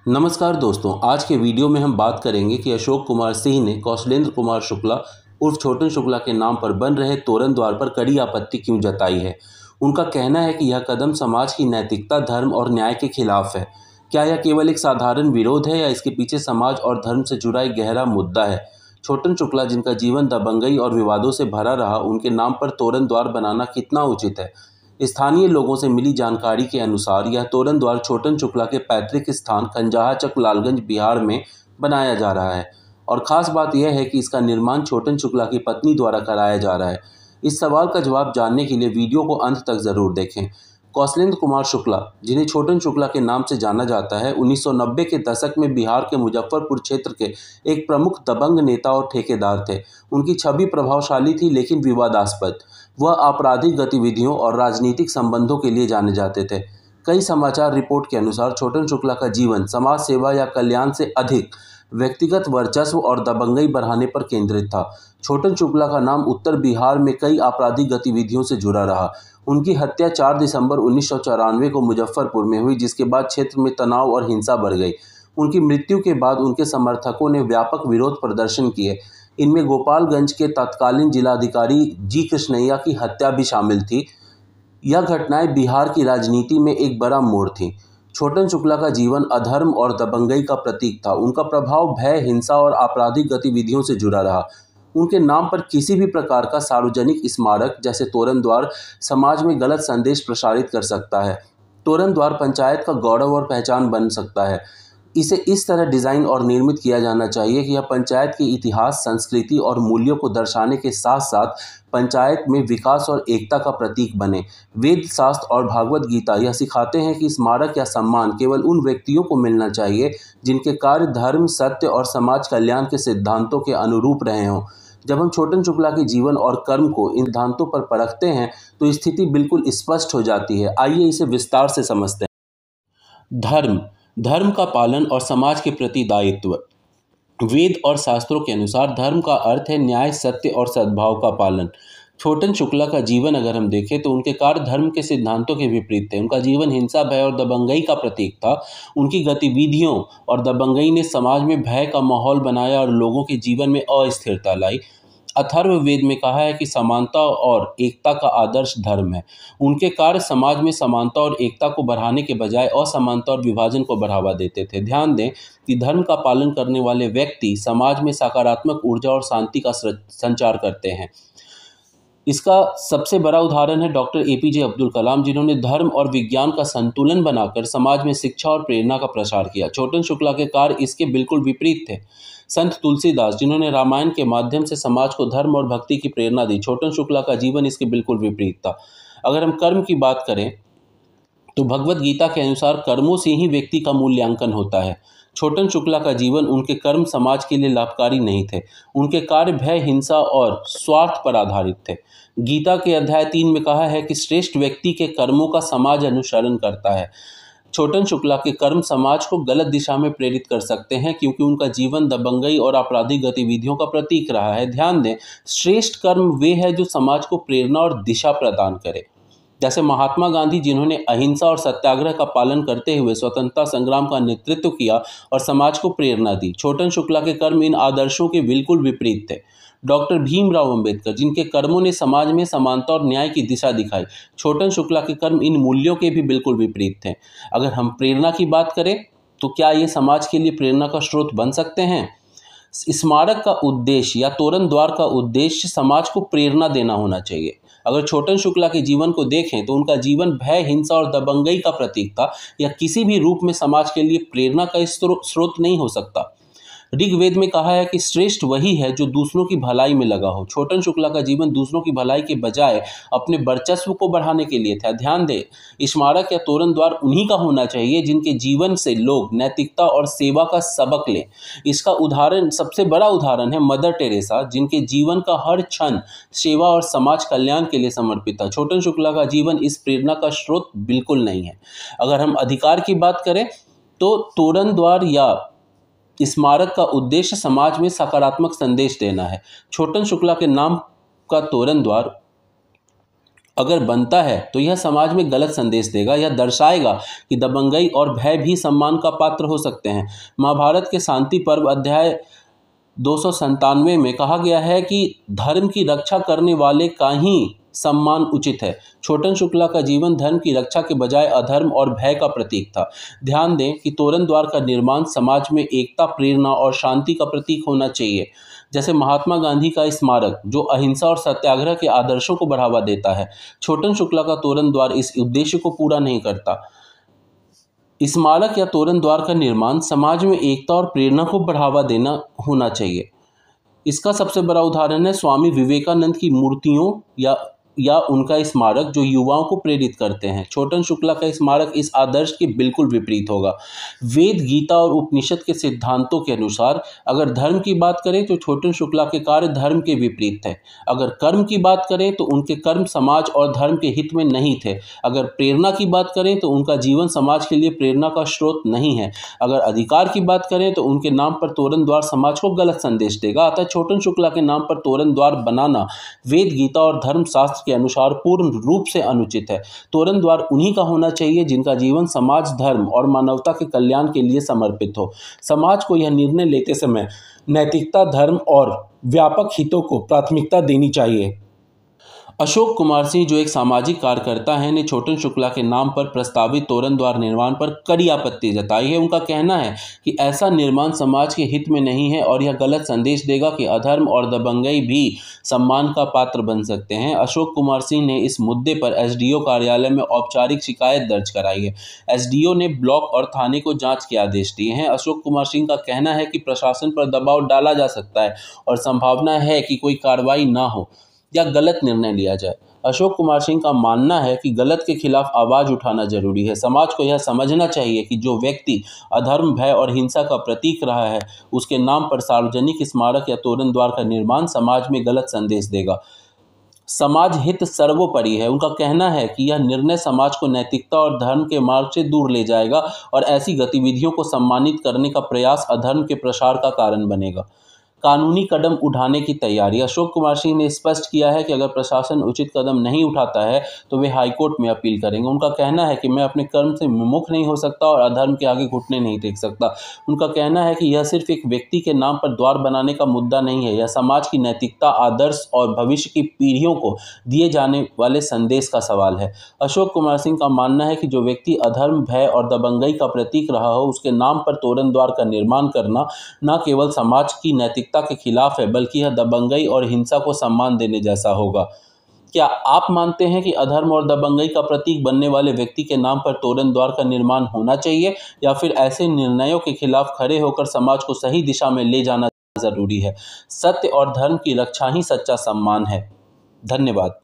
नमस्कार दोस्तों, आज के वीडियो में हम बात करेंगे कि अशोक कुमार सिंह ने कौशलेंद्र कुमार शुक्ला उर्फ छोटन शुक्ला के नाम पर बन रहे तोरण द्वार पर कड़ी आपत्ति क्यों जताई है। उनका कहना है कि यह कदम समाज की नैतिकता, धर्म और न्याय के खिलाफ है। क्या यह केवल एक साधारण विरोध है या इसके पीछे समाज और धर्म से जुड़ा एक गहरा मुद्दा है। छोटन शुक्ला, जिनका जीवन दबंगई और विवादों से भरा रहा, उनके नाम पर तोरण द्वार बनाना कितना उचित है। स्थानीय लोगों से मिली जानकारी के अनुसार यह तोरण द्वार छोटन शुक्ला के पैतृक स्थान खंजाहाचक लालगंज बिहार में बनाया जा रहा है और ख़ास बात यह है कि इसका निर्माण छोटन शुक्ला की पत्नी द्वारा कराया जा रहा है। इस सवाल का जवाब जानने के लिए वीडियो को अंत तक ज़रूर देखें। कौशलेंद्र कुमार शुक्ला, जिन्हें छोटन शुक्ला के नाम से जाना जाता है, 1990 के दशक में बिहार के मुजफ्फरपुर क्षेत्र के एक प्रमुख दबंग नेता और ठेकेदार थे। उनकी छवि प्रभावशाली थी लेकिन विवादास्पद। वह आपराधिक गतिविधियों और राजनीतिक संबंधों के लिए जाने जाते थे। कई समाचार रिपोर्ट के अनुसार छोटन शुक्ला का जीवन समाज सेवा या कल्याण से अधिक व्यक्तिगत वर्चस्व और दबंगई बढ़ाने पर केंद्रित था। छोटन शुक्ला का नाम उत्तर बिहार में कई आपराधिक गतिविधियों से जुड़ा रहा। उनकी हत्या 4 दिसंबर 1994 को मुजफ्फरपुर में हुई, जिसके बाद क्षेत्र में तनाव और हिंसा बढ़ गई। उनकी मृत्यु के बाद उनके समर्थकों ने व्यापक विरोध प्रदर्शन किए। इनमें गोपालगंज के तत्कालीन जिलाधिकारी जी कृष्णैया की हत्या भी शामिल थी। यह घटनाएं बिहार की राजनीति में एक बड़ा मोड़ थी। छोटन शुक्ला का जीवन अधर्म और दबंगई का प्रतीक था। उनका प्रभाव भय, हिंसा और आपराधिक गतिविधियों से जुड़ा रहा। उनके नाम पर किसी भी प्रकार का सार्वजनिक स्मारक जैसे तोरण द्वार समाज में गलत संदेश प्रसारित कर सकता है। तोरण द्वार पंचायत का गौरव और पहचान बन सकता है। इसे इस तरह डिज़ाइन और निर्मित किया जाना चाहिए कि यह पंचायत के इतिहास, संस्कृति और मूल्यों को दर्शाने के साथ साथ पंचायत में विकास और एकता का प्रतीक बने। वेद, शास्त्र और भागवत गीता यह सिखाते हैं कि स्मारक या सम्मान केवल उन व्यक्तियों को मिलना चाहिए जिनके कार्य धर्म, सत्य और समाज कल्याण के सिद्धांतों के अनुरूप रहे हों। जब हम छोटन शुक्ला के जीवन और कर्म को इन सिद्धांतों पर परखते हैं तो स्थिति बिल्कुल स्पष्ट हो जाती है। आइए इसे विस्तार से समझते हैं। धर्म का पालन और समाज के प्रति दायित्व। वेद और शास्त्रों के अनुसार धर्म का अर्थ है न्याय, सत्य और सद्भाव का पालन। छोटन शुक्ला का जीवन अगर हम देखें तो उनके कार्य धर्म के सिद्धांतों के विपरीत थे। उनका जीवन हिंसा, भय और दबंगई का प्रतीक था। उनकी गतिविधियों और दबंगई ने समाज में भय का माहौल बनाया और लोगों के जीवन में अस्थिरता लाई। अथर्ववेद में कहा है कि समानता और एकता का आदर्श धर्म है। उनके कार्य समाज में समानता और एकता को बढ़ाने के बजाय असमानता और विभाजन को बढ़ावा देते थे। ध्यान दें कि धर्म का पालन करने वाले व्यक्ति समाज में सकारात्मक ऊर्जा और शांति का संचार करते हैं। इसका सबसे बड़ा उदाहरण है डॉक्टर एपीजे अब्दुल कलाम, जिन्होंने धर्म और विज्ञान का संतुलन बनाकर समाज में शिक्षा और प्रेरणा का प्रसार किया। छोटन शुक्ला के कार्य इसके बिल्कुल विपरीत थे। संत तुलसीदास, जिन्होंने रामायण के माध्यम से समाज को धर्म और भक्ति की प्रेरणा दी। छोटन शुक्ला का जीवन इसके बिल्कुल विपरीत था। अगर हम कर्म की बात करें तो भगवत गीता के अनुसार कर्मों से ही व्यक्ति का मूल्यांकन होता है। छोटन शुक्ला का जीवन, उनके कर्म समाज के लिए लाभकारी नहीं थे। उनके कार्य भय, हिंसा और स्वार्थ पर आधारित थे। गीता के अध्याय 3 में कहा है कि श्रेष्ठ व्यक्ति के कर्मों का समाज अनुसरण करता है। छोटन शुक्ला के कर्म समाज को गलत दिशा में प्रेरित कर सकते हैं क्योंकि उनका जीवन दबंगई और आपराधिक गतिविधियों का प्रतीक रहा है। ध्यान दें, श्रेष्ठ कर्म वे हैं जो समाज को प्रेरणा और दिशा प्रदान करे। जैसे महात्मा गांधी, जिन्होंने अहिंसा और सत्याग्रह का पालन करते हुए स्वतंत्रता संग्राम का नेतृत्व किया और समाज को प्रेरणा दी। छोटन शुक्ला के कर्म इन आदर्शों के बिल्कुल विपरीत थे। डॉक्टर भीमराव अंबेडकर, जिनके कर्मों ने समाज में समानता और न्याय की दिशा दिखाई। छोटन शुक्ला के कर्म इन मूल्यों के भी बिल्कुल विपरीत थे। अगर हम प्रेरणा की बात करें तो क्या ये समाज के लिए प्रेरणा का स्रोत बन सकते हैं। स्मारक का उद्देश्य या तोरण द्वार का उद्देश्य समाज को प्रेरणा देना होना चाहिए। अगर छोटन शुक्ला के जीवन को देखें तो उनका जीवन भय, हिंसा और दबंगई का प्रतीक था। यह किसी भी रूप में समाज के लिए प्रेरणा का स्रोत नहीं हो सकता। ऋग्वेद में कहा है कि श्रेष्ठ वही है जो दूसरों की भलाई में लगा हो। छोटन शुक्ला का जीवन दूसरों की भलाई के बजाय अपने वर्चस्व को बढ़ाने के लिए था। ध्यान दें, स्मारक या तोरण द्वार उन्हीं का होना चाहिए जिनके जीवन से लोग नैतिकता और सेवा का सबक लें। इसका उदाहरण, सबसे बड़ा उदाहरण है मदर टेरेसा, जिनके जीवन का हर क्षण सेवा और समाज कल्याण के लिए समर्पित था। छोटन शुक्ला का जीवन इस प्रेरणा का स्रोत बिल्कुल नहीं है। अगर हम अधिकार की बात करें तो तोरण द्वार या स्मारक का उद्देश्य समाज में सकारात्मक संदेश देना है। छोटन शुक्ला के नाम का तोरण द्वार अगर बनता है तो यह समाज में गलत संदेश देगा। यह दर्शाएगा कि दबंगई और भय भी सम्मान का पात्र हो सकते हैं। महाभारत के शांति पर्व अध्याय 297 में कहा गया है कि धर्म की रक्षा करने वाले का ही सम्मान उचित है। छोटन शुक्ला का जीवन धर्म की रक्षा के बजाय अधर्म और भय का प्रतीक था। ध्यान दें कि तोरण द्वार का निर्माण समाज में एकता, प्रेरणा और शांति का प्रतीक होना चाहिए। जैसे महात्मा गांधी का स्मारक जो अहिंसा और सत्याग्रह के आदर्शों को बढ़ावा देता है, छोटन शुक्ला का तोरण द्वार इस उद्देश्य को पूरा नहीं करता। स्मारक या तोरण द्वार का निर्माण समाज में एकता और प्रेरणा को बढ़ावा देना होना चाहिए। इसका सबसे बड़ा उदाहरण है स्वामी विवेकानंद की मूर्तियों या उनका स्मारक जो युवाओं को प्रेरित करते हैं। छोटन शुक्ला का स्मारक इस आदर्श के बिल्कुल विपरीत होगा। वेद, गीता और उपनिषद के सिद्धांतों के अनुसार अगर धर्म की बात करें तो छोटन शुक्ला के कार्य धर्म के विपरीत थे। अगर कर्म की बात करें तो उनके कर्म समाज और धर्म के हित में नहीं थे। अगर प्रेरणा की बात करें तो उनका जीवन समाज के लिए प्रेरणा का स्रोत नहीं है। अगर अधिकार की बात करें तो उनके नाम पर तोरण द्वार समाज को गलत संदेश देगा। अतः छोटन शुक्ला के नाम पर तोरण द्वार बनाना वेद, गीता और धर्मशास्त्र के अनुसार पूर्ण रूप से अनुचित है। तोरण द्वार उन्हीं का होना चाहिए जिनका जीवन समाज, धर्म और मानवता के कल्याण के लिए समर्पित हो। समाज को यह निर्णय लेते समय नैतिकता, धर्म और व्यापक हितों को प्राथमिकता देनी चाहिए। अशोक कुमार सिंह जो एक सामाजिक कार्यकर्ता हैं ने छोटन शुक्ला के नाम पर प्रस्तावित तोरण द्वार निर्माण पर कड़ी आपत्ति जताई है। उनका कहना है कि ऐसा निर्माण समाज के हित में नहीं है और यह गलत संदेश देगा कि अधर्म और दबंगई भी सम्मान का पात्र बन सकते हैं। अशोक कुमार सिंह ने इस मुद्दे पर एसडीओ कार्यालय में औपचारिक शिकायत दर्ज कराई है। एसडीओ ने ब्लॉक और थाने को जांच के आदेश दिए हैं। अशोक कुमार सिंह का कहना है कि प्रशासन पर दबाव डाला जा सकता है और संभावना है कि कोई कार्रवाई ना हो या गलत निर्णय लिया जाए। अशोक कुमार सिंह का मानना है कि गलत के खिलाफ आवाज उठाना जरूरी है। समाज को यह समझना चाहिए कि जो व्यक्ति अधर्म, भय और हिंसा का प्रतीक रहा है उसके नाम पर सार्वजनिक स्मारक या तोरण द्वार का निर्माण समाज में गलत संदेश देगा। समाज हित सर्वोपरि है। उनका कहना है कि यह निर्णय समाज को नैतिकता और धर्म के मार्ग से दूर ले जाएगा और ऐसी गतिविधियों को सम्मानित करने का प्रयास अधर्म के प्रसार का कारण बनेगा। कानूनी कदम उठाने की तैयारी। अशोक कुमार सिंह ने स्पष्ट किया है कि अगर प्रशासन उचित कदम नहीं उठाता है तो वे हाईकोर्ट में अपील करेंगे। उनका कहना है कि मैं अपने कर्म से विमुख नहीं हो सकता और अधर्म के आगे घुटने नहीं टेक सकता। उनका कहना है कि यह सिर्फ एक व्यक्ति के नाम पर द्वार बनाने का मुद्दा नहीं है, यह समाज की नैतिकता, आदर्श और भविष्य की पीढ़ियों को दिए जाने वाले संदेश का सवाल है। अशोक कुमार सिंह का मानना है कि जो व्यक्ति अधर्म, भय और दबंगई का प्रतीक रहा हो उसके नाम पर तोरण द्वार का निर्माण करना न केवल समाज की नैतिकता के खिलाफ है बल्कि यह दबंगई और हिंसा को सम्मान देने जैसा होगा। क्या आप मानते हैं कि अधर्म और दबंगई का प्रतीक बनने वाले व्यक्ति के नाम पर तोरण द्वार का निर्माण होना चाहिए या फिर ऐसे निर्णयों के खिलाफ खड़े होकर समाज को सही दिशा में ले जाना जरूरी है? सत्य और धर्म की रक्षा ही सच्चा सम्मान है। धन्यवाद।